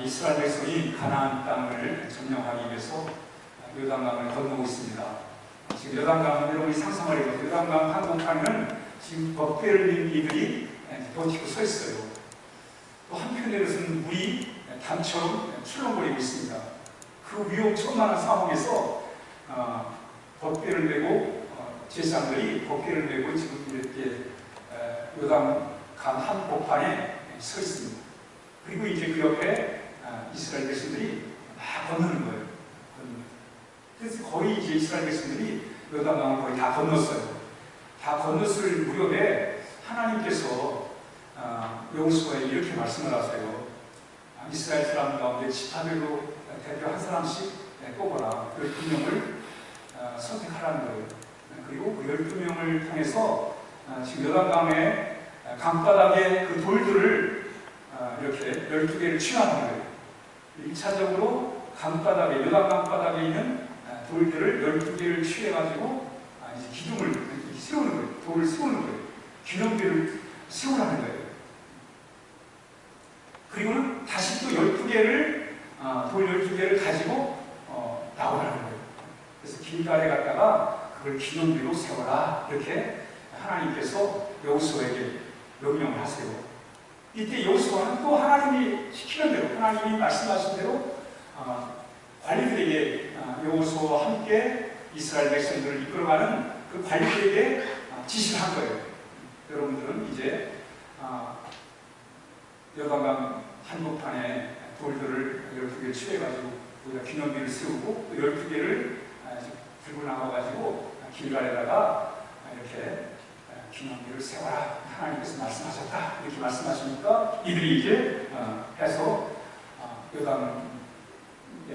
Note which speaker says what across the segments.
Speaker 1: 이스라엘 백성이 가나안 땅을 점령하기 위해서 요단강을 건너고 있습니다. 지금 요단강, 여러분이 상상을 해보세요. 요단강 한복판에는 지금 벅대를 민 이들이 버티고 서 있어요. 또 한편에는 물이 담처럼 출렁거리고 있습니다. 그 위험천만한 상황에서 벅대를 메고 제사장들이 벅대를 메고 지금 이렇게 요단강 한복판에 서 있습니다. 그리고 이제 그 옆에 이스라엘 백성들이 막 건너는 거예요. 그래서 거의 이제 이스라엘 백성들이 요단강을 거의 다 건넜어요. 다 건넜을 무렵에 하나님께서 여호수아에게 이렇게 말씀을 하세요. 이스라엘 사람 가운데 지파별로 대표 한 사람씩 뽑아라. 12명을 선택하라는 거예요. 그리고 그 12명을 통해서 지금 요단강의 강바닥에 그 돌들을 이렇게 12개를 취하는 거예요. 1차적으로 강바닥에, 요단강 바닥에 있는 돌들을 12개를 취해가지고 이제 기둥을 세우는 거예요. 돌을 세우는 거예요. 기둥들을 세우라는 거예요. 그리고는 다시 또 12개를, 돌 12개를 가지고 나오라는 거예요. 그래서 길갈에 갔다가 그걸 기둥들로 세워라. 이렇게 하나님께서 여호수아에게 명령을 하세요. 이때 여호수아는 또 하나님이 시키는 대로, 하나님이 말씀하신 대로 관리들에게 여호수아와 함께 이스라엘 백성들을 이끌어가는 그 관리들에게 지시를 한 거예요. 여러분들은 이제 요단강 한복판에 돌들을 12개를 취해가지고 우리가 기념비를 세우고 또 12개를 들고 나와가지고 길갈에다가 이렇게 기념비를 세워라. 하나님께서 말씀하셨다. 이렇게 말씀하시니까 이들이 이제 해서 요단에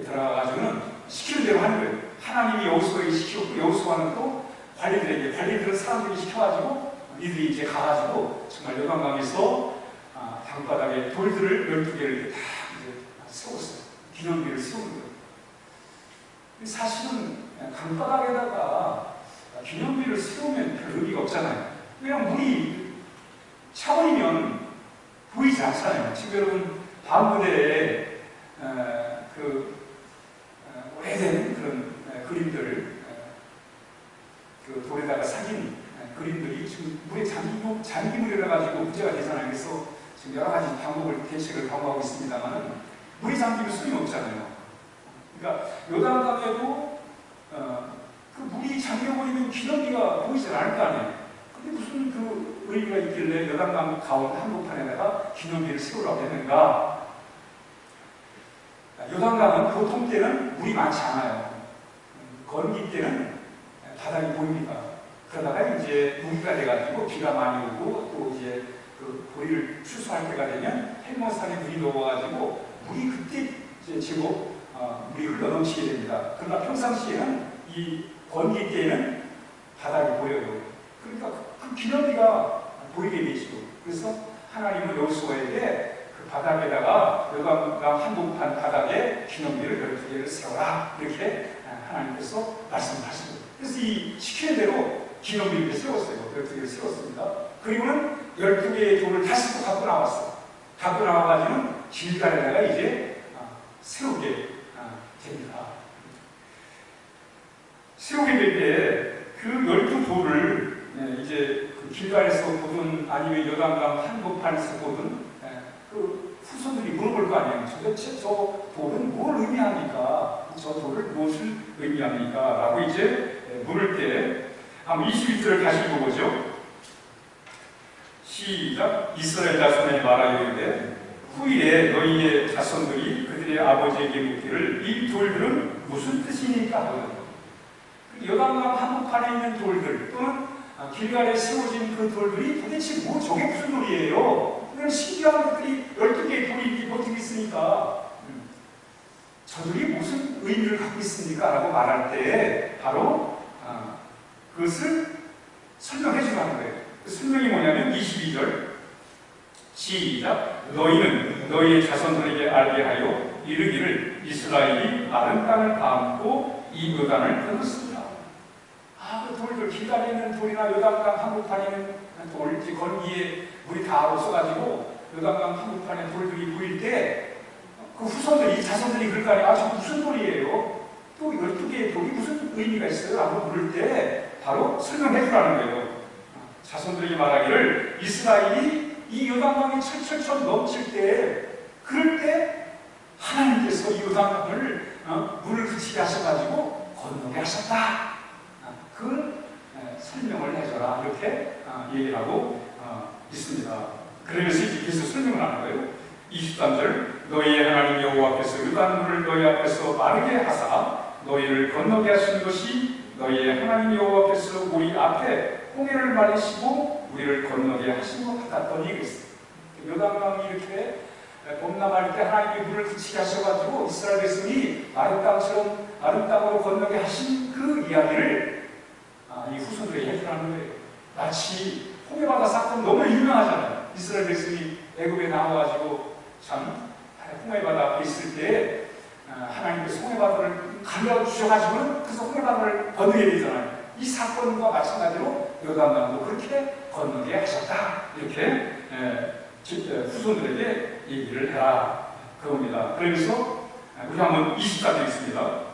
Speaker 1: 들어가가지고는 시키는 대로 하는 거예요. 하나님이 여호수아에게 시키고 여호수아는 또 관리들은 사람들이 시켜가지고 이들이 이제 가가지고 정말 요단강에서 강바닥에 돌들을 12개를 이렇게 다 이제 세웠어요. 기념비를 세우는 거예요. 사실은 강바닥에다가 기념비를 세우면 별 의미가 없잖아요. 왜냐면 물이 차원이면 보이지 않잖아요. 지금 여러분 밤무대에 오래된 그런 그림들, 그 돌에다가 새긴 그림들이 지금 물에 잠기물이라 가지고 문제가 되잖아요. 그래서 지금 여러 가지 대책을 강구하고 있습니다만 물에 잠기면 소용이 없잖아요. 그러니까 요단강에도 그 물이 잠겨버리면 기념비가 보이질 않을 거 아니에요. 근데 무슨 그 의미가 있길래 요단강 가운데 한복판에다가 기념비를 세우라고 했는가? 요단강은 보통 때는 물이 많지 않아요. 건기 때는 바닥이 보입니다. 그러다가 이제 무기가 돼가지고 비가 많이 오고 또 이제 그 보리를 추수할 때가 되면 해몬산에 물이 녹아가지고 물이 그때 이제 제법 물이 흘러넘치게 됩니다. 그러나 평상시에는 이 건기 때에는 바닥이 보여요. 그러니까 그 기념비가 보이게 되죠. 그래서 하나님은 여호수아에게 그 바닥에다가 요단강 한복판 바닥에 기념비를 12개를 세워라. 이렇게 하나님께서 말씀하십니다. 그래서 이 시키는 대로 기념비를 세웠어요. 12개를 세웠습니다. 그리고는 12개의 돌을 다시 또 갖고 나왔어요. 갖고 나와가지고는 길갈에다가 이제 세우게 됩니다. 세우게 될 때 그 12돌을 이제 그 길갈에서 보든 아니면 요단강 한복판에서 보든 그 후손들이 물어볼 거 아니에요. 도대체 저 돌은 뭘 의미합니까? 저 돌을 무엇을 의미합니까? 라고 이제 물을 때 한번 21절을 다시 읽어보죠. 시작. 이스라엘 자손에 말하여 이르되 후일에 너희의 자손들이 그들의 아버지에게 묻기를 이 돌들은 무슨 뜻이니까 하거든. 요단강 한복판에 있는 돌들 또는 길갈에 세워진 그 돌들이 도대체 저게 무슨 돌이에요? 그런 신기한 것들이 12개의 돌이 이렇게 버티고 있으니까 저들이 무슨 의미를 갖고 있습니까? 라고 말할 때 바로 그것을 설명해 주라는 거예요. 그 설명이 뭐냐면 22절 시작. 너희는 너희의 자손들에게 알게 하여 이르기를 이스라엘이 마른 땅을 파먹고 이 요단을 건넜습니다. 그 돌들, 길갈에 있는 돌이나 요단강 한복판에 있는 돌, 건기에 물이 다 없어가지고 요단강 한복판에 돌들이 보일 때 유다니 저 무슨 돌이에요? 또 12개의 돌이 무슨 의미가 있어요? 라고 물을 때 바로 설명해 주라는 거예요. 자손들에게 말하기를 이스라엘이 이 요단강이 철철철 넘칠 때, 그럴 때 하나님께서 이 요단강을 물을 그치게 하셔가지고 건너게 하셨다. 그 설명을 해줘라. 이렇게 얘기를 하고 있습니다. 그러면서 이제 계속 설명을 하는 거예요. 23절 너희의 하나님 여호와께서 요단물을 너희 앞에서 마르게 하사 너희를 건너게 하신 것이 너희의 하나님 여호와께서 우리 앞에 홍해를 말리시고 우리를 건너게 하신 것 같더니 그랬어요. 요단강이 이렇게 범람할 때 하나님이 물을 그치게 하셔가지고 이스라엘 백성이 마른 땅처럼 마른 땅으로 건너게 하신 그 이야기를 이 후손들에게 해주라는 거예요. 마치 홍해바다 사건 너무 유명하잖아요. 이스라엘 백성이 애굽에 나와가지고 참 홍해바다 앞에 있을 때 하나님께서 홍해바다를 가려주셔가지고는 그래서 홍해바다를 건너게 되잖아요. 이 사건과 마찬가지로 요단강도 그렇게 건너게 하셨다. 이렇게 후손들에게 얘기를 해라. 그겁니다. 그러면서 우리 한번 20절 읽습니다.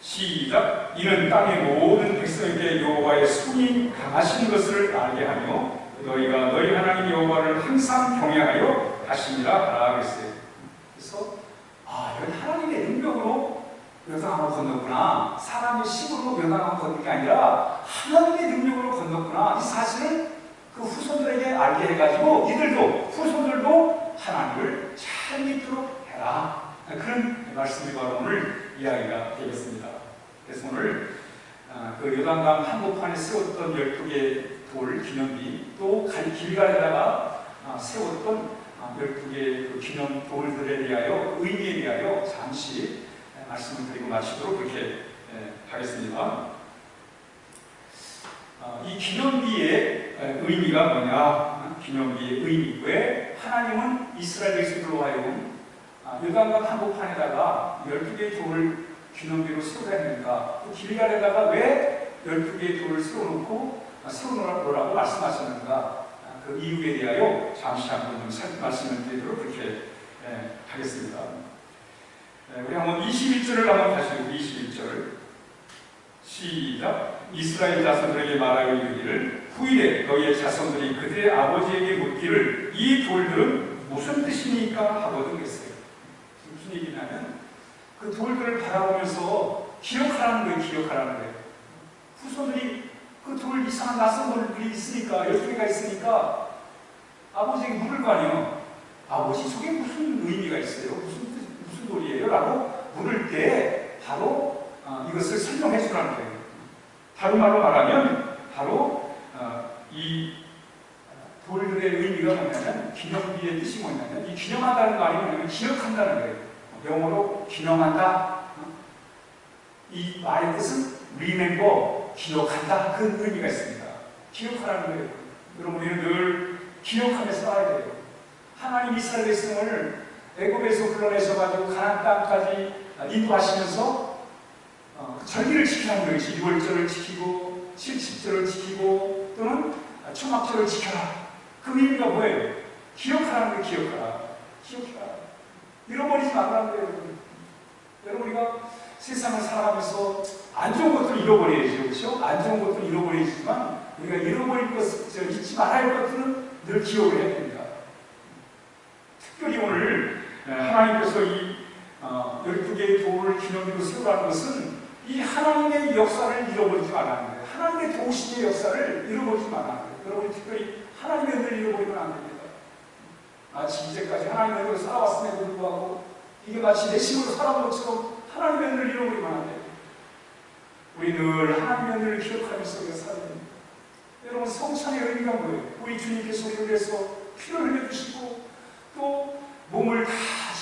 Speaker 1: 시작. 이는 땅의 모든 백성에게 여호와의 손이 강하신 것을 알게 하며 너희가 너희 하나님 여호와를 항상 경외하여 하시니라 그랬어요. 그래서 여기 하나님의 능력으로 요단강을 건넜구나. 사람의 힘으로 요단강을 건넌 게 아니라 하나님의 능력으로 건넜구나. 이 사실을 그 후손들에게 알게 해가지고 이들도 후손들도 하나님을 잘 믿도록 해라. 그런 말씀이 바로 오늘 이야기가 되겠습니다. 그래서 오늘 그 요단강 한복판에 세웠던 12개 돌 기념비, 또 길갈에다가 세웠던 12개의 그 기념 돌들에 대하여 의미에 대하여 잠시 말씀을 드리고 마치도록 그렇게 하겠습니다. 이 기념비의 의미가 뭐냐? 기념비의 의미. 왜 하나님은 이스라엘 백성들로 하여금 요단강 한복판에다가 12개의 돌을 기념비로 세우라 했는가? 또 길갈에다가 왜 12개의 돌을 세우라고 말씀하셨는가? 그 이유에 대하여 잠시 한번 좀 말씀을 드리도록 그렇게 하겠습니다. 우리 한번 21절을 한번 다시 읽고 21절 시작. 이스라엘 자손들에게 말하여 이르기를 후일에 너희의 자손들이 그들의 아버지에게 묻기를 이 돌들은 무슨 뜻이니까 하거든 했어요. 무슨 얘기냐면 그 돌들을 바라보면서 기억하라는 거예요. 기억하라는 거예요. 후손들이 그 돌 이상한 낯선 돌들이 있으니까 12개가 있으니까 아버지에게 물을 거 아니에요. 아버지 저게 무슨 의미가 있어요? 무슨 돌이에요? 라고 물을 때 바로 이것을 설명해 주라는 거예요. 다른 말로 말하면 바로 이 돌들의 의미가 뭐냐면 기념비의 뜻이 뭐냐면 이 기념한다는 말이 뭐냐면 기억한다는 거예요. 영어로 기념한다. 이 말의 뜻은 remember, 기억한다. 그 의미가 있습니다. 기억하라는 거예요. 여러분 우리는 늘 기억하며 살아야 돼요. 하나님 이스라엘 백성을 애굽에서 불러내셔가지고 가나안 땅까지 인도하시면서 절기를 지키라는 거예요. 6월절을 지키고 70절을 지키고 또는 초막절을 지켜라. 그 의미가 뭐예요? 기억하라는 거예요. 기억하라. 기억해라. 잃어버리지 말라는 거예요. 여러분 우리가 세상을 살아가면서 안 좋은 것들을 잃어버려야죠. 그렇죠? 안 좋은 것들을 잃어버리지만 우리가 잃어버릴 것을 잊지 말아야 할 것들은 늘 기억을 해야 됩니다. 특별히 오늘 하나님께서 이 12개의 돌을 기념비로 세우라는 것은 이 하나님의 역사를 잃어버리지 말라는 거예요. 하나님의 도우심의 역사를 잃어버리지 말라는 거예요. 여러분이 특별히 하나님의 은혜를 잃어버리면 안 됩니다. 마치 이제까지 하나님의 은혜로 살아왔음에도 불구하고 이게 마치 내 힘으로 살아온 것처럼 하나님의 은혜를 잃어버리면 안 돼요. 우리 늘 하나님의 은혜를 기억하면서 우리가 살아야 됩니다. 여러분 성찬의 의미가 뭐예요? 우리 주님께서 우리를 위해서 피를 흘려주시고 또 몸을 다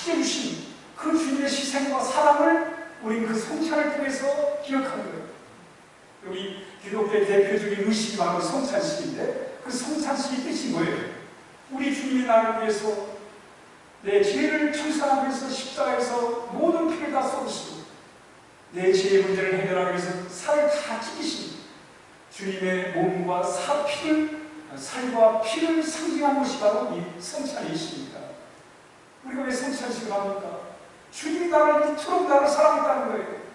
Speaker 1: 찢어주신 그 주님의 희생과 사랑을 우리는 그 성찬을 통해서 기억하는 거예요. 우리 기독교의 대표적인 의식이 바로 성찬식인데 그 성찬식의 뜻이 뭐예요? 우리 주님이 나를 위해서 내 죄를 청산하기 위해서 십자가에서 모든 피를 다 쏟으시고 내 죄의 문제를 해결하기 위해서 살을 다 찢으신 주님의 몸과 살과 피를 상징한 것이 바로 이 성찬이십니다. 우리가 왜 성찬식을 합니까? 주님이 나를 이토록 나를 사랑했다는 거예요.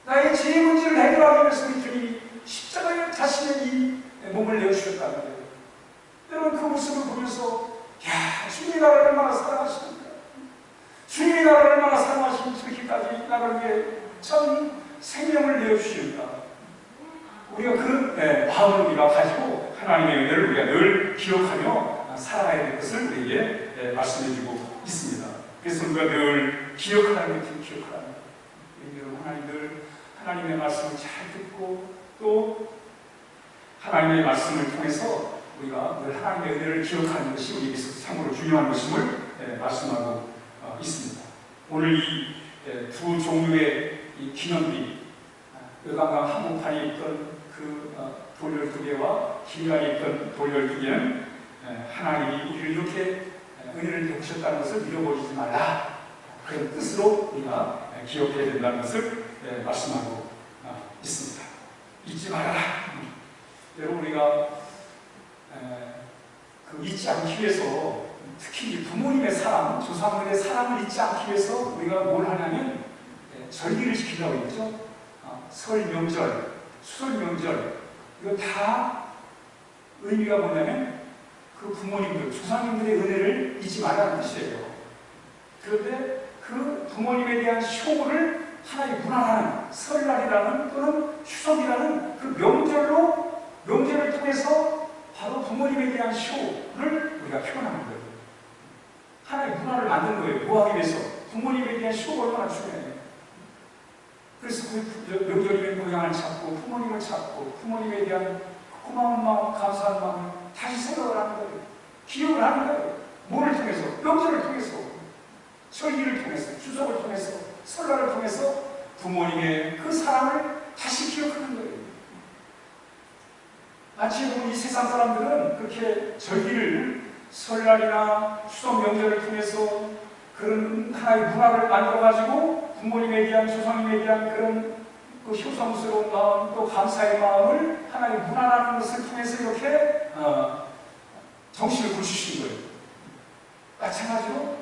Speaker 1: 나의 죄의 문제를 해결하기 위해서 우리 주님이 십자가에 자신의 이 몸을 내어주셨다는 거예요. 여러분 그 모습을 보면서 야, 주님이 나를 얼마나 사랑하십니까? 주님이 나를 얼마나 사랑하시면 그렇게까지 나를 위해 전 생명을 내어주시는가? 우리가 그 마음을 우리가 가지고 하나님의 은혜를 우리가 늘 기억하며 살아가야 될 것을 우리에게 말씀해주고 있습니다. 그래서 우리가 늘 기억하라는 것을 기억하라는 거예요. 여러분 하나님 늘 하나님의 말씀을 잘 듣고 또 하나님의 말씀을 통해서 우리가 늘 하나님의 은혜를 기억하는 것이 우리에게 참으로 중요한 것임을 말씀하고 있습니다. 오늘 이 두 종류의 이 기념비, 요단강 한복판에 있던 그 돌 12개와 길가에 있던 돌 12개는 하나님이 우리를 이렇게 은혜를 베푸셨다는 것을 잃어버리지 말라, 그런 뜻으로 우리가 기억해야 된다는 것을 말씀하고 있습니다. 잊지 말아라. 여러분 우리가 그 잊지 않기 위해서 특히 부모님의 사랑, 조상들의 사랑을 잊지 않기 위해서 우리가 뭘 하냐면 절기를 지킨다고 했죠. 설 명절, 추석 명절, 이거 다 의미가 뭐냐면 그 부모님들, 조상님들의 은혜를 잊지 말라는 뜻이에요. 그런데 그 부모님에 대한 효고를 하나의 문화라는 설날이라는 또는 추석이라는 그 명절을 통해서 바로 부모님에 대한 효를 우리가 표현하는 거예요. 하나의 문화를 만든 거예요. 뭐 하기 위해서? 부모님에 대한 효가 얼마나 중요해요. 그래서 그 명절이면 고향을 찾고 부모님을 찾고 부모님에 대한 고마운 마음, 감사한 마음을 다시 생각을 하는 거예요. 기억을 하는 거예요. 뭐를 통해서? 명절을 통해서, 설기를 통해서, 추석을 통해서, 설날을 통해서 부모님의 그 사랑을 다시 기억하는 거예요. 마치 여러분 이 세상 사람들은 그렇게 절기를 설날이나 추석 명절을 통해서 그런 하나의 문화를 만들어가지고 부모님에 대한, 조상님에 대한 그런 그 효성스러운 마음, 또 감사의 마음을 하나의 문화라는 것을 통해서 이렇게 정신을 굳히신 거예요. 마찬가지로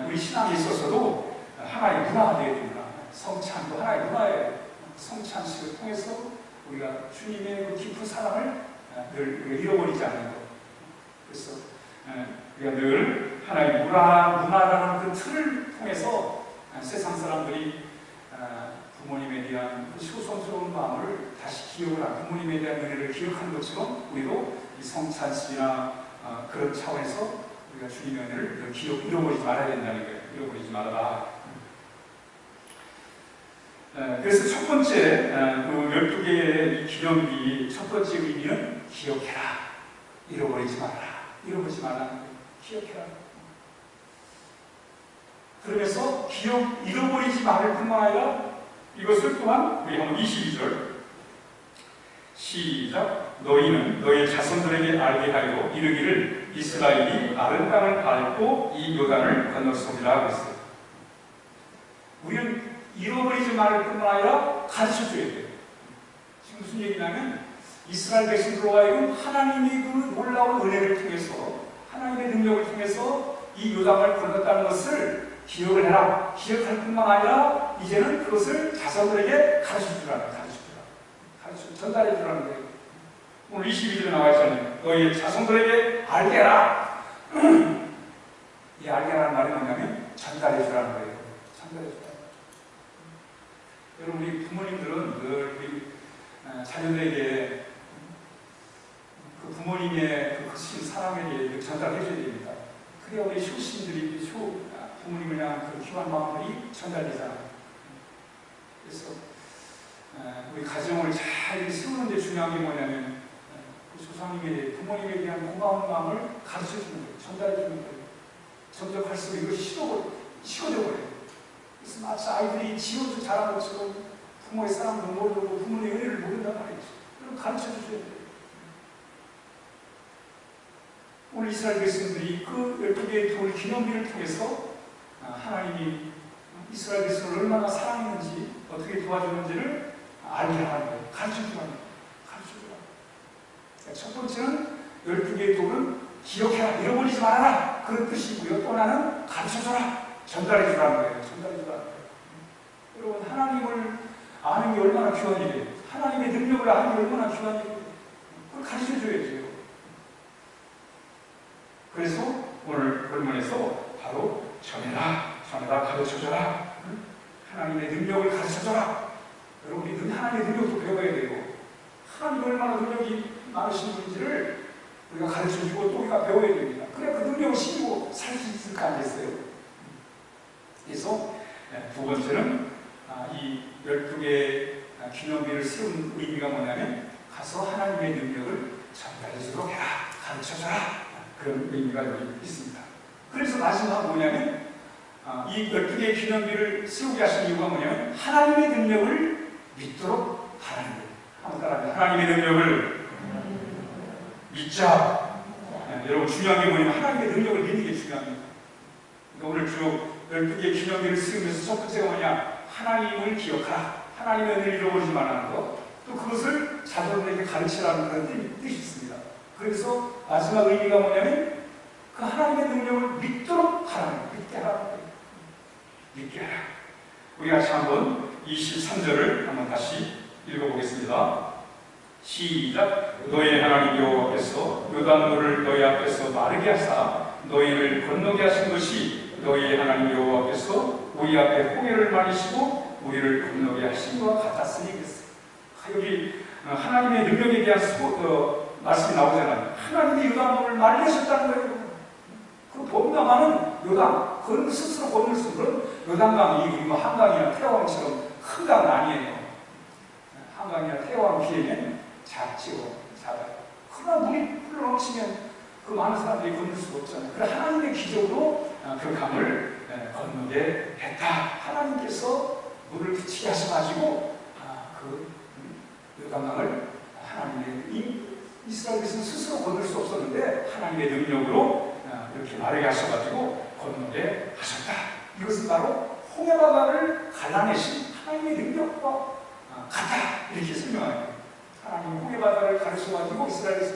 Speaker 1: 우리 신앙에 있어서도 하나의 문화가 되어야 됩니다. 성찬도 하나의 문화예요. 성찬식을 통해서 우리가 주님의 그 깊은 사랑을 늘 잃어버리지 않는 것. 그래서 우리가 늘 하나의 문화라는 그 틀을 통해서 세상 사람들이 부모님에 대한 그 효성스러운 마음을 다시 기억을 하고 부모님에 대한 은혜를 기억하는 것처럼 우리도 이 성찬식이나 그런 차원에서 우리가 주님의 은혜를 잃어버리지 말아야 된다는 거예요. 잃어버리지 말아라. 그래서 첫 번째 그 12개의 이 기념비 첫 번째 의미는 기억해라. 잃어버리지 말아라. 잃어버리지 말라는 거예요. 기억해라. 그러면서 잃어버리지 말을 뿐만 아니라 이것을 또한 우리 한번 22절 시작. 너희는 너희 자손들에게 알게 하여 이르기를 이스라엘이 마른 땅을 밟고 이 요단을 건넜으리라 하고 있어요. 우리는 잃어버리지 말을 뿐만 아니라 가르쳐줘야 돼요. 지금 무슨 얘기냐면 이스라엘 백성들로 하여금 하나님이 그 놀라운 은혜를 통해서 하나님의 능력을 통해서 이 요단을 건넜다는 것을 기억을 해라. 기억할 뿐만 아니라 이제는 그것을 자손들에게 가르쳐주라는 거예요. 전달해주라는 거예요. 오늘 22절에 나와 있잖아요. 너희 자손들에게 알게 해라. 이 알게 하라는 말이 뭐냐면 전달해주라는 거예요. 전달해주라. 여러분 우리 부모님들은 늘 우리 자녀들에게 그 부모님의 그 크신 사랑을 전달해줘야 됩니다. 그래야 우리 효신들이 부모님을 향한 그 귀한 마음들이 전달되잖아요. 그래서 우리 가정을 잘 세우는 데 중요한 게 뭐냐면 그 조상님에 부모님에 대한 고마운 마음을 가르쳐주는 거예요. 전달해주는 거예요. 점점 갈수록 이것이 식어져 버려요. 그래서 마치 아이들이 지어서 자란 것처럼 부모의 사랑도 모르고 부모의 은혜를 모른단 말이죠. 그럼 가르쳐주셔야 돼요. 오늘 이스라엘 백성들이 그 12개의 돌 기념비를 통해서 하나님이 이스라엘 백성을 얼마나 사랑했는지 어떻게 도와주는지를 알게 하는 거예요. 가르쳐주라는 거예요. 가르쳐주라. 첫 번째는 12개의 돌은 기억해라. 잃어버리지 말아라. 그런 뜻이고요. 또 하나는 가르쳐줘라. 전달해 주라는 거예요. 전달해 주라는 거예요. 여러분, 하나님을 아는 게 얼마나 귀한 일이에요. 하나님의 능력을 아는 게 얼마나 귀한 일이에요. 그걸 가르쳐 줘야죠. 그래서 오늘 본문에서 바로 전해라, 가르쳐줘라. 하나님의 능력을 가르쳐줘라. 여러분, 우리 하나님의 능력도 배워야 돼요. 하나님이 얼마나 능력이 많으신 분인지를 우리가 가르쳐주고 또 우리가 배워야 됩니다. 그래 그 능력을 신고 살 수 있을 거 아니겠어요? 그래서 두 번째는 이 12개의 기념비를 세운 의미가 뭐냐면 가서 하나님의 능력을 전달해주도록 해라, 가르쳐줘라, 그런 의미가 여기 있습니다. 그래서 마지막 뭐냐면 이 12개의 기념비를 세우게 하신 이유가 뭐냐면 하나님의 능력을 믿도록 하라는 거예요. 한번 따라합니다. 하나님의 능력을 믿자. 여러분, 중요한 게 뭐냐면 하나님의 능력을 믿는 게 중요합니다. 그러니까 오늘 쭉 12개의 기념비를 세우면서 첫 번째가 뭐냐? 하나님을 기억하라. 하나님의 은혜를 잃어버리지 말라는 것. 또 그것을 자손에게 가르치라는 그런 뜻이 있습니다. 그래서 마지막 의미가 뭐냐면 그 하나님의 능력을 믿도록 하라는 거예요. 믿게 하라는 거예요. 믿게 하라. 우리 같이 한번 23절을 한번 다시 읽어보겠습니다. 시작. 너희 하나님 여호와께서 요단물을 너희 앞에서 마르게 하사 너희를 건너게 하신 것이 너희 하나님 여호와께서 우리 앞에 홍해를 마시고 우리를 건너게 하신 것과 같았으니 그랬어요. 여기 하나님의 능력에 대한 말씀이 나오잖아요. 하나님이 요단물을 마르게 하셨다는 거예요. 그 범람하는 요단, 그런 스스로 건널 수 있는 요단강이 우리 한강이나 태화강처럼 큰 강은 아니에요. 한강이나 태화강 비에는 작지요, 작아요. 그러나 물이 흘러넘치면 그 많은 사람들이 건널 수가 없잖아요. 그래 하나님의 기적으로 그 강을 건너게 했다. 하나님께서 물을 그치게 하셔가지고 그 요단강을 하나님의 이스라엘에서는 스스로 건널 수 없었는데 하나님의 능력으로 이렇게 마르게 하셔가지고 건너게 하셨다. 이것은 바로 홍해바다를 갈라내신 하나님의 능력과 같다. 이렇게 설명합니다. 하나님이 홍해바다를 가르쳐가지고 이스라엘에서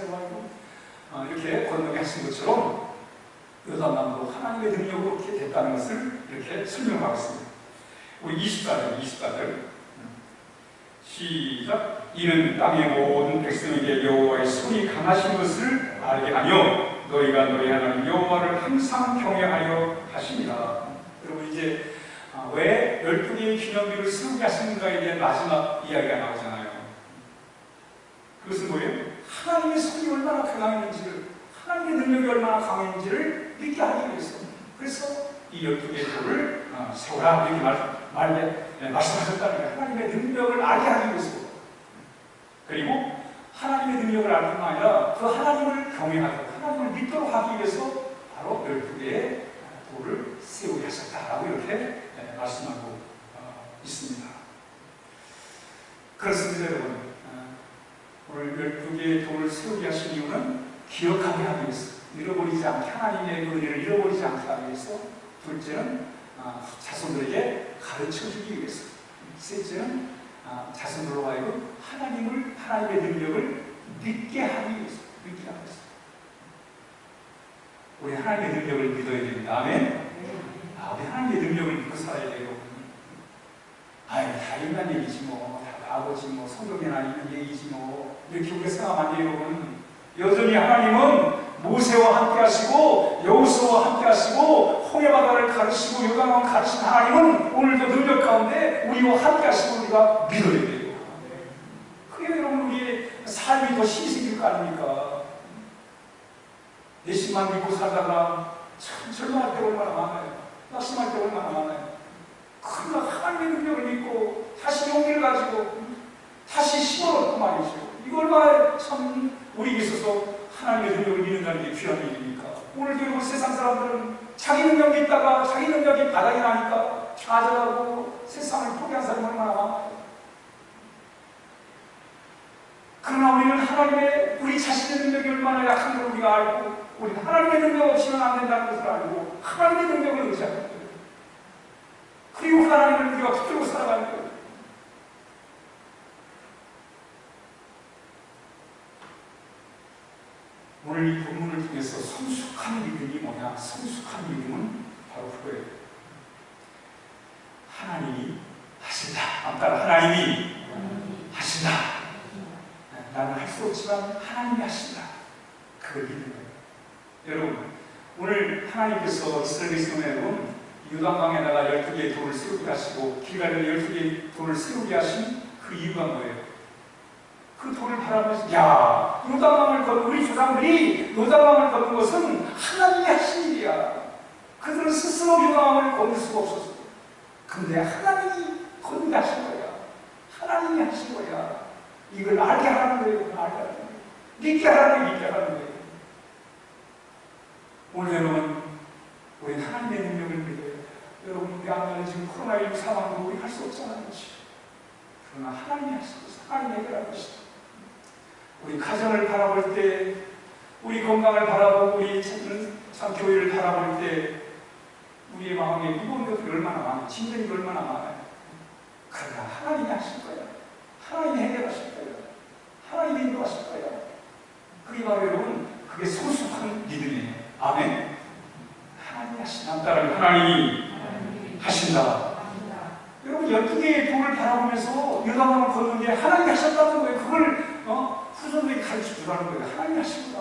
Speaker 1: 이렇게 건너게 하신 것처럼 요단강도 하나님의 능력으로 이렇게 됐다는 것을 이렇게 설명하고 있습니다. 우리 24절 시작. 이는 땅의 모든 백성에게 여호와의 손이 강하신 것을 알게 하며 너희가 너희 하나님 여호와를 항상 경외하여 하십니다. 여러분, 이제 왜 12개의 기념비를 세우게 하시는가에 대한 마지막 이야기가 나오잖아요. 그것은 뭐예요? 하나님의 손이 얼마나 강했는지를, 하나님의 능력이 얼마나 강했는지를 믿게 하기 위해서. 그래서 이 12개의 돌을 세우라 이렇게 말씀하셨다는 거예요. 하나님의 능력을 알게 하기 위해서. 그리고 하나님의 능력을 알뿐만 아니라 그 하나님을 경외하고 하나님을 믿도록 하기 위해서 바로 12개의 돌을 세우게 하셨다라고 이렇게 말씀하고 있습니다. 그렇습니다, 여러분. 오늘 12개의 돌을 세우게 하신 이유는 기억하게 하기 위해서, 잃어버리지 않게, 하나님의 은혜를 잃어버리지 않게 하기 위해서. 둘째는 자손들에게 가르쳐주기 위해서. 셋째는 자손들로 하여금 하나님의 능력을 믿게 하기 위해서. 우리 하나님의 능력을 믿어야 됩니다. 아멘? 우리 하나님의 능력을 믿고 살아야 돼요. 다 옛날 얘기지 뭐, 다 과거지 뭐, 성경에 아니는 얘기지 뭐, 이렇게 우리가 생각하면 안 돼요, 여러분. 여전히 하나님은 모세와 함께 하시고 여호수아와 함께 하시고 홍해바다를 가르치고 요단강을 가르친 하나님은 오늘도 능력 가운데 우리와 함께 하시고 우리가 믿어야 돼요. 그게 여러분 우리의 삶이 더 힘이 생길 거 아닙니까? 내심만 믿고 살다가 참 절망할 때 얼마나 많아요. 낙심할 때 얼마나 많아요. 그러나 하나님의 능력을 믿고 다시 용기를 가지고 다시 힘을 얻고 말이죠. 이거 얼마나 참 우리에게 있어서 하나님의 능력을 믿는다는 게 귀한 일입니까? 오늘도 여러분 세상 사람들은 자기 능력이 있다가 자기 능력이 바닥이 나니까 좌절하고 세상을 포기한 사람이 얼마나 많아요. 그러나 우리는 우리 자신의 능력이 얼마나 약한 걸 우리가 알고 우리는 하나님의 능력 없이는 안 된다는 것을 알고 하나님의 능력을 의지하는 거예요. 그리고 하나님을 우리가 붙들고 살아가는 거예요. 오늘 이 본문을 통해서 성숙한 믿음이 뭐냐? 성숙한 믿음은 바로 그거예요. 따라 하나님이 하신다. 나는 할 수 없지만 하나님이 하신다. 그걸 믿는 거예요. 여러분, 오늘 하나님께서 이스라엘 백성 여러분 요단강에다가 12개의 돌을 세우게 하시고 길갈에 12개의 돌을 세우게 하신 그 이유가 뭐예요? 그 돌을 바라보면서 야, 요단강을 걷는 우리 조상들이 요단강을 걷는 것은 하나님이 하신 일이야. 그들은 스스로 요단강을 건널 수가 없었어. 근데 하나님이 건너게 하신 거야. 하나님이 하신 거야. 이걸 알게 하라는 거예요. 알게 하라는 거예요. 믿게 하라는 거예요. 믿게 하라는 거예요. 오늘 여러분, 우리는 하나님의 능력을 믿어요. 여러분, 우리 안에는 지금 코로나19 상황으로 우리 할 수 없잖아요. 그러나 하나님이 하실 것은 하나님이 해결할 것이다. 우리 가정을 바라볼 때, 우리 건강을 바라보고, 우리 참 교회를 바라볼 때, 우리의 마음에 무거운 것들이 얼마나 많아요. 짐들이 얼마나 많아요. 그러나 하나님이 하실 거예요. 하나님이 해결하실 거예요. 하나님이 인도하실 거예요. 그게 바로 여러분, 그게 소속한 믿음이에요. 아멘. 하나님이 하신다. 따라 하나님이 하신다. 여러분, 12개의 돌을 바라보면서 요단강을 걷는데 하나님이 하셨다는 거예요. 그걸 후손들이 가르쳐 주라는 거예요. 하나님이 하신다.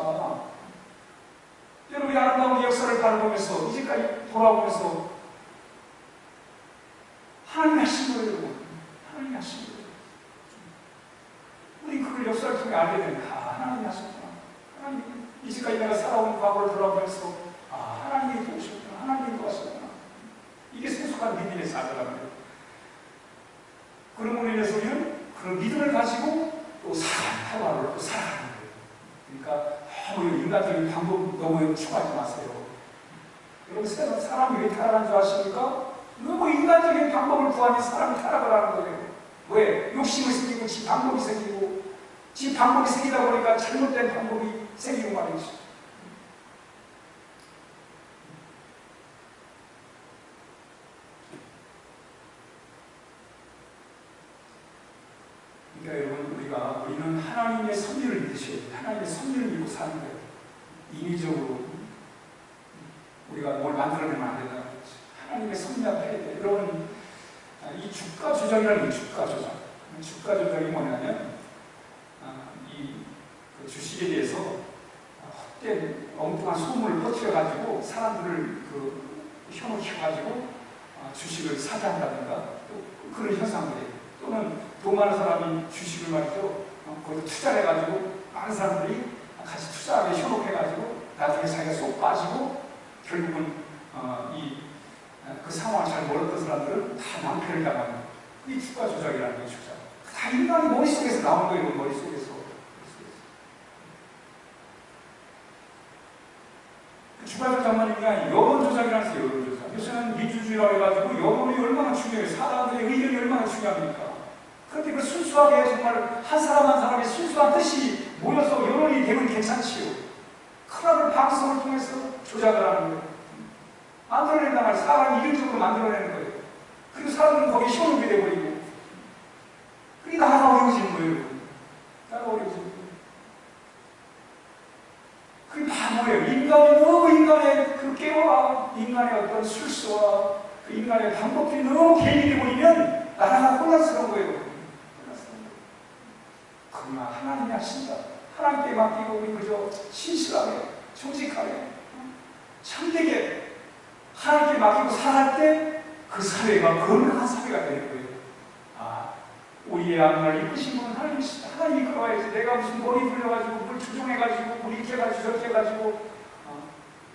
Speaker 1: 여러분이 아름다운 역사를 바라보면서 이제까지 돌아오면서 하나님이 하신 거예요. 여러분. 하나님이 하신 거예요. 우리 그걸 역사를 통해 알게 되면 하나님이 하셨구나. 하나님, 이제까지 내가 살아온 과거를 돌아보면서 하나님이 도우셨구나. 하나님이 도와셨구나. 이게 소속한 믿음의 삶이라는 거예요. 그런 인해서 우리는 그 믿음을 가지고 또 하루하루를 또 살아가는 거예요. 그러니까 너무 인간적인 방법 너무 추구하지 마세요. 여러분, 사람이 왜 타락한 줄 아십니까? 너무 인간적인 방법을 구하니 사람이 타락을 하는 거예요. 왜? 욕심이 생기고 지 방법이 생기고 지 방법이 생기다 보니까 잘못된 방법이 생기고 말이죠. 그러니까 여러분, 우리는 하나님의 섭리를 믿으셔야 돼요. 하나님의 섭리를 믿고 사는 거예요. 인위적으로 우리가 뭘 만들어내면 안 된다는 거죠. 하나님의 섭리 앞에 해야 돼요. 여러분, 이 주가 조작이라는 게 주가 조작. 주가 조작이 뭐냐면 그 주식에 대해서 헛된 엉뚱한 소문을 퍼뜨려가지고 사람들을 현혹해가지고 주식을 사게 한다든가 그런 현상들이에요. 또는 돈 많은 사람이 주식을 말이죠. 거기서 투자를 해가지고 많은 사람들이 같이 투자하게 현혹해가지고 나중에 자기가 쏙 빠지고 결국은 그 상황을 잘 몰랐던 사람들은 다 낭패를 당하는 그게 주가 조작이라는 거예요. 주가. 다 인간이 머릿속에서 나온 거예요. 머릿속에서. 주가 조작만 있는 게 아니에요. 여론 조작이라는 거예요. 여론 조작. 요새는 민주주의라고 해가지고 여론이 얼마나 중요해요. 사람들의 의견이 얼마나 중요합니까? 그런데 그 순수하게 정말 한 사람 한 사람의 순수한 뜻이 모여서 여론이 되면 괜찮지요. 그러나 방송을 통해서 조작을 하는 거예요. 만들어낸단 말이에요. 사람 이름적으로 만들어내는 거예요. 그리고 사람들은 거기에 현혹이 돼버리고 그게 나라가 어려워지는 거예요. 나라가 어려워지는 거예요. 그게 다 뭐예요? 인간이 너무 인간의 그 깨와 인간의 어떤 술수와 그 인간의 방법들이 너무 개인이 돼버리면 나라가 혼란스러운 거예요. 그러나 하나님이 하신다. 하나님께 맡기고 우리 그저 신실하게, 정직하게, 참되게 하나님께 맡기고 살아갈 때 그 사회가 건강한 사회가 되는 거예요. 우리의 앞날 이끄신 분은 하나님이시다. 하나님이 이끌어야지. 내가 무슨 머리 불려가지고 물 조종해가지고 물 이렇게 해가지고 저렇게 해가지고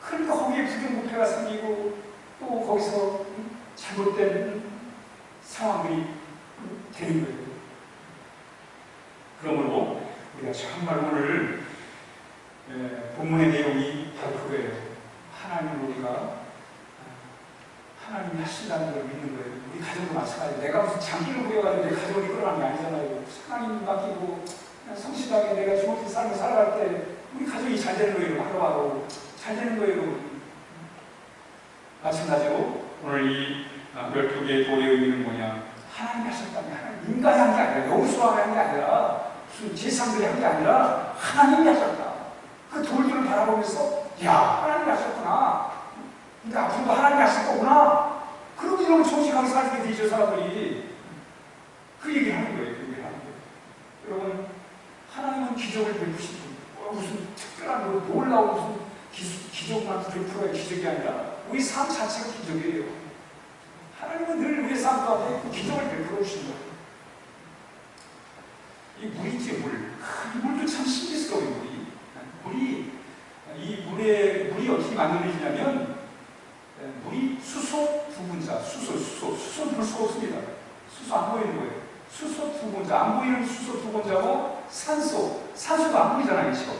Speaker 1: 그러니까 거기에 부정부패가 생기고 또 거기서 잘못된 상황들이 되는 거예요. 그러므로 우리가 정말 오늘 본문의 내용이 바로 그거예요. 하나님을 우리가 하나님이 하신다는 걸 믿는 거예요. 우리 가정도 마찬가지예요. 내가 무슨 장기를 부려가지고 내 가정을 이끌어가는 게 아니잖아요. 하나님 맡기고 성실하게 내가 주어진 삶을 살아갈 때 우리 가정이 잘 되는 거예요. 하루하루 잘 되는 거예요. 마찬가지로 오늘 이 12개의 돌의 의미는 뭐냐? 하나님이 하셨다면 하나님, 인간이 한 게 아니라 여호수아가 한 게 아니라 무슨 제사장들이 한 게 아니라 하나님이 하셨다. 그 돌들을 바라보면서 야, 하나님이 하셨구나. 근데 앞으로도 하나님이 하실 거구나. 그러고 이러면 정직하게 살게 되죠, 사람들이. 기적을 베푸신 분, 무슨 특별한 놀라운 무슨 기적만 베풀어야 기적이 아니라 우리 삶 자체가 기적이에요. 하나님은 늘 우리의 삶 가운데 기적을 베풀어 주신 거예요. 이 물이지, 물. 이 물도 참 신기스러워요, 물이. 물이 어떻게 만들어지냐면, 물이 수소 두 분자, 수소는 볼 수가 없습니다. 수소 안 보이는 거예요. 수소 두 분자, 안 보이는 수소 두 분자와 산소도 안 보이잖아요, 지금.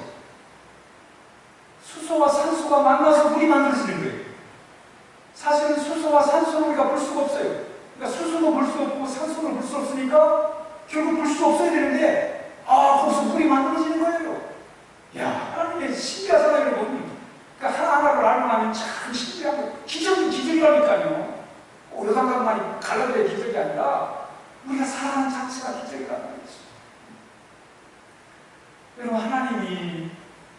Speaker 1: 수소와 산소가 만나서 물이 만들어지는 거예요. 사실은 수소와 산소는 우리가 볼 수가 없어요. 그러니까 수소도 볼 수 없고 산소도 볼 수 없으니까 결국 볼 수 없어야 되는데, 거기서 물이 만들어지는 거예요. 야, 하나님의 신기하잖아요, 여러분. 그러니까 하나하나를 알고 나면 참 신기하고, 기적이라니까요. 요단강만이 갈라져야 기적이 아니라, 우리가 살아가는 자체가 기적이라는 거죠. 여러분, 하나님이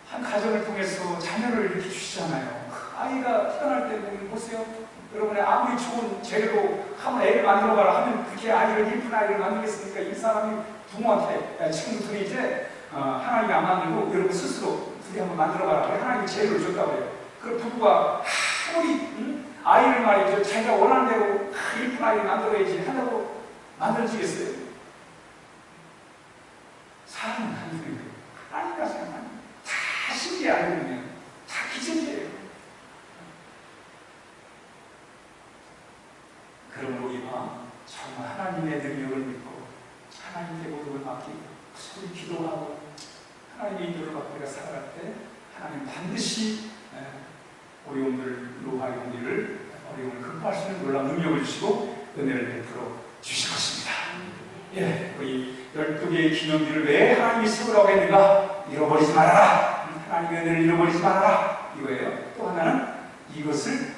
Speaker 1: 한 가정을 통해서 자녀를 이렇게 주시잖아요. 아이가 태어날 때 보세요. 여러분의 아무리 좋은 재료로 한번 애를 만들어가라 하면 그렇게 예쁜 아이를 만들겠습니까? 이 사람이 부모한테 지금부터 이제 하나님이 안 만들고 여러분 스스로 둘이 한번 만들어가라. 하나님이 재료를 줬다고 해요. 그 부부가 아무리 아이를 말이죠. 자기가 원하는 대로 예쁜 아이를 만들어야지 하려고 만들어지겠어요? 사람은 안 되는 거예요. 하나님과 생각하면 다 신기해 알고 보면 다 기적이에요. 그러므로 우리가 정말 하나님의 능력을 믿고 하나님께 모든 걸 맡기고 소리 기도하고 하나님의 인도를 받고 우리가 살아갈 때 하나님 반드시 어려움을 노하여 우리를 어려움을 극복할 수 있는 놀라운 능력을 주시고 은혜를 베풀어 주실 것입니다. 예, 우리 12개의 기념비를 왜 하나님이 세우라고 했는가? 잃어버리지 말아라. 하나님의 은혜를 잃어버리지 말아라. 이거예요. 또 하나는 이것을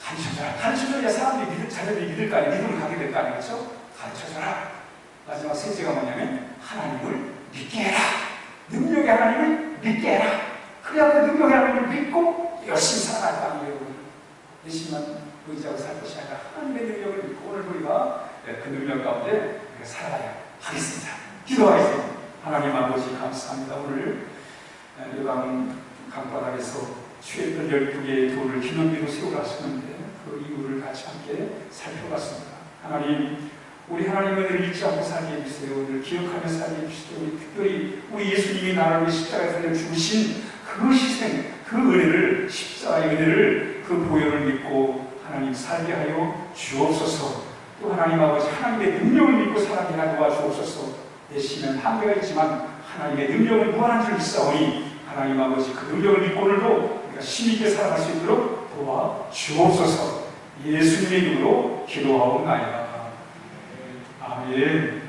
Speaker 1: 가르쳐줘라. 가르쳐줘야 사람들이 자녀들이 믿을 거 아니에요. 믿음을 갖게 될 거 아니에요. 그렇죠? 가르쳐줘라. 마지막 셋째가 뭐냐면 하나님을 믿게 해라. 능력의 하나님을 믿게 해라. 그래야 그 능력의 하나님을 믿고 열심히 살아갈 거 아니에요. 열심히만 의지하고 살 것이 아니라 하나님의 능력을 믿고 오늘 우리가 그 능력 가운데 우리가 살아야 하겠습니다. 기도하겠습니다. 하나님 아버지 감사합니다. 오늘 요강 강바닥에서 취했던 12개의 돌을 기념비로 세우라 하셨는데 그 이유를 같이 함께 살펴봤습니다. 하나님, 우리 하나님의 은혜를 잊지 않고 살게 해주세요. 오늘 기억하며 살게 해주시고 특별히 우리 예수님이 나를 위해 십자가에 달려 죽으신 그 희생, 그 은혜를, 십자가의 은혜를, 그 보혈을 믿고 하나님 살게 하여 주옵소서. 또 하나님 아버지, 하나님의 능력을 믿고 살게 하여 도와주옵소서. 내 심은 한계가 있지만 하나님의 능력은 무한한 줄 믿사오니 하나님 아버지 그 능력을 믿고 오늘도 우리가 힘있게 살아갈 수 있도록 도와주옵소서. 예수님의 이름으로 기도하옵나이다. 아멘.